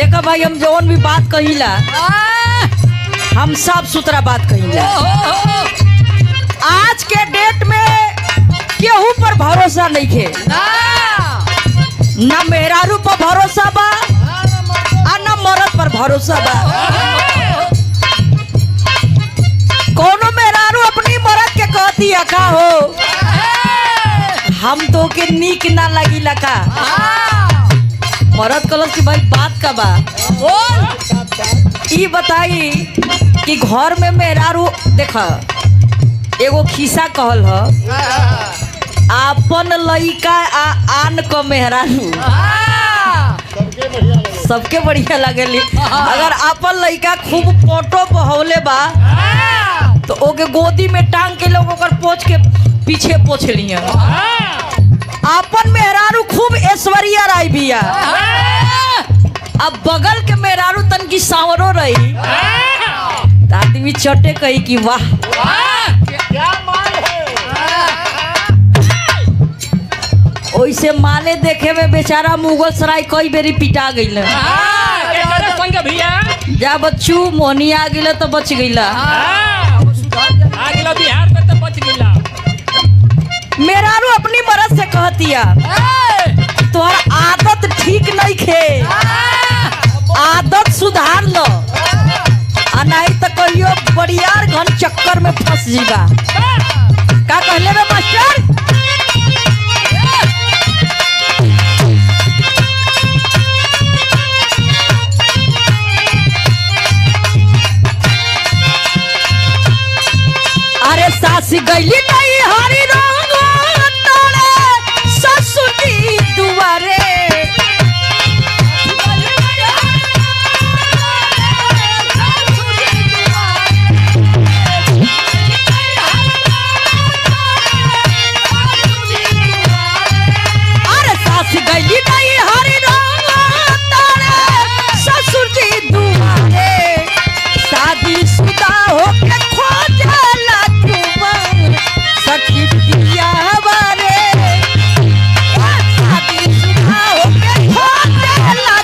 देखा भाई, हम जौन भी बात कहिला हम साफ सुथरा बात कहिला। आज के डेट में केहू पर भरोसा नहीं खे, ना मेहरारू पर भरोसा बा और ना मर्द पर भरोसा बा। कोनो मेहरारू अपनी मर्द के कहती है का हो हम तो के नीक ना लगी लका, मर्द कलस की भाई बात का बा। ई बताई कि घर में मेहरारू देखा एगो खिस्सा कहल ह, आपन लइका आन क मेहरारू सबके बढ़िया लगेली। अगर आपन लइका खूब पोटो बहौले बा तो ओके गोदी में टांग के लोग ओकर पोछ के पीछे पोछ लिया। आपन मेहरारू खूब ऐश्वर्या राय बिया, अब बगल के मेहरारू तन की सांवरो रही आदमी चटे कही कि वाह क्या माल है। ओइसे माले देखे में बेचारा मुगल सराय कई बेरी पिटा गईल। जा बच्चू मोहनी आ गईल तो बच गईला, बिहार में तो बच गईला। मेहरारू अपनी मर्द से कहतिया तोहर आदत ठीक नहीं खे, आदत सुधार लो आ नहीं तो कहियो बड़ियार घन चक्कर में फंस जीबा। का कहले बे मास्टर? अरे सास गईली नहीं हरी रंग तोरे ससुरी दुआरे, अरे सास गईली नहीं हरी रंग तोरे ससुरी दुआरे, शादी शुदा होके खोजला सखी पिया बारे, शादी शुदा होके खोजला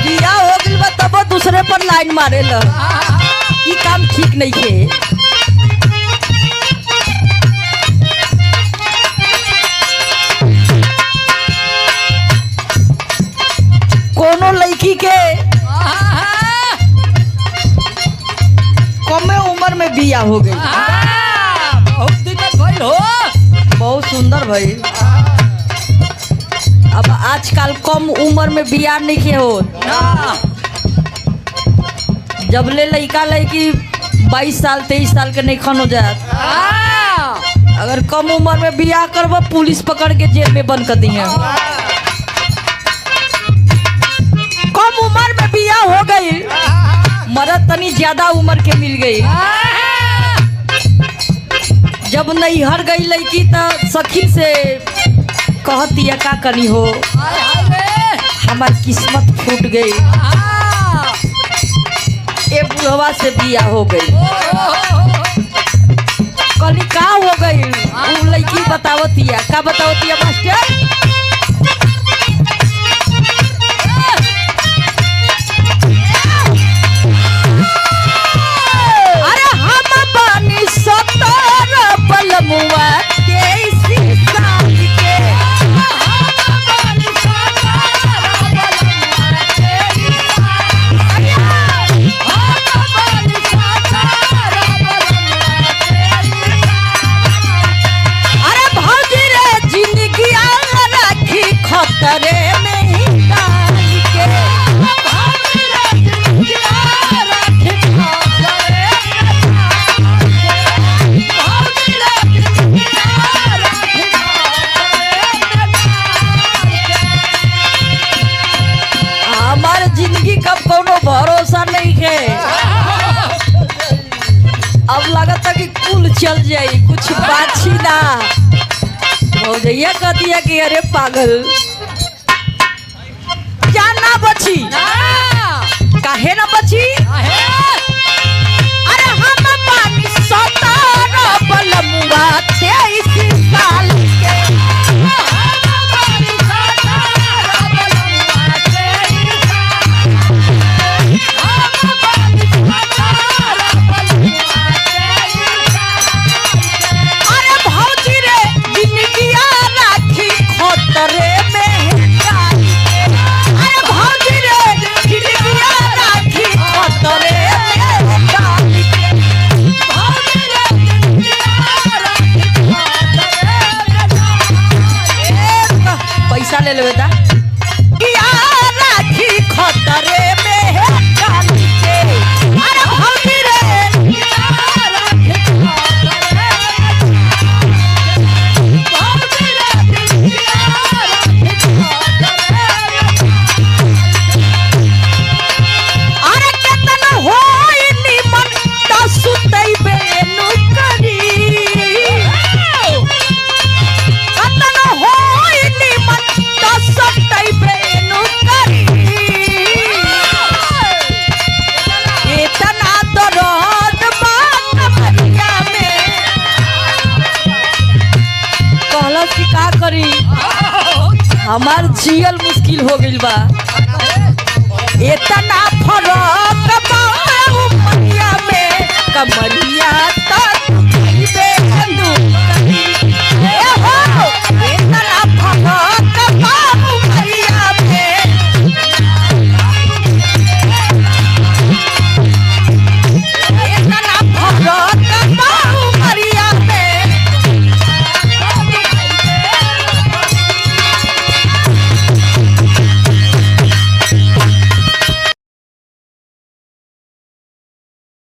दिया हो गइल बा तब दूसरे पर लाइन मारे ल, ई काम ठीक नहीं है। कोनो लड़की के कमे उम्र में बिया हो गई, बहुत दिक्कत भइल हो। बहुत सुंदर भाई। अब आजकल कम उम्र में बिया नहीं के हो, जब ले लड़का लड़की 22 साल 23 साल के नहीं खन हो जात, अगर कम उम्र में बिया करबो पुलिस पकड़ के जेल में बंद कर दिए। कम उम्र में बिया हो गई, मर्द तनी ज्यादा उम्र के मिल गई। जब नैहर गई लड़की तो सखी से कहती है का करी हो हमार किस्मत फूट गई, ए बुढ़वा से बिया हो गई। कली का हो गई वो लड़की बतावतिया, का बतावतिया मास्टर? अरे हम बानी सतर बलमुआ 23 साल के, अरे भौजी रे जिंदगी रखी खतरे में ही डाल के, हमार जिंदगी कब कोनो भरोसा नहीं है। अब लगता कि कुल चल जाई कुछ बाछी ना। भौजैया कहती है कि अरे पागल जाना बची हमार जियल मुश्किल हो गइल बा। इतना फरक बा उमरिया में कमरिया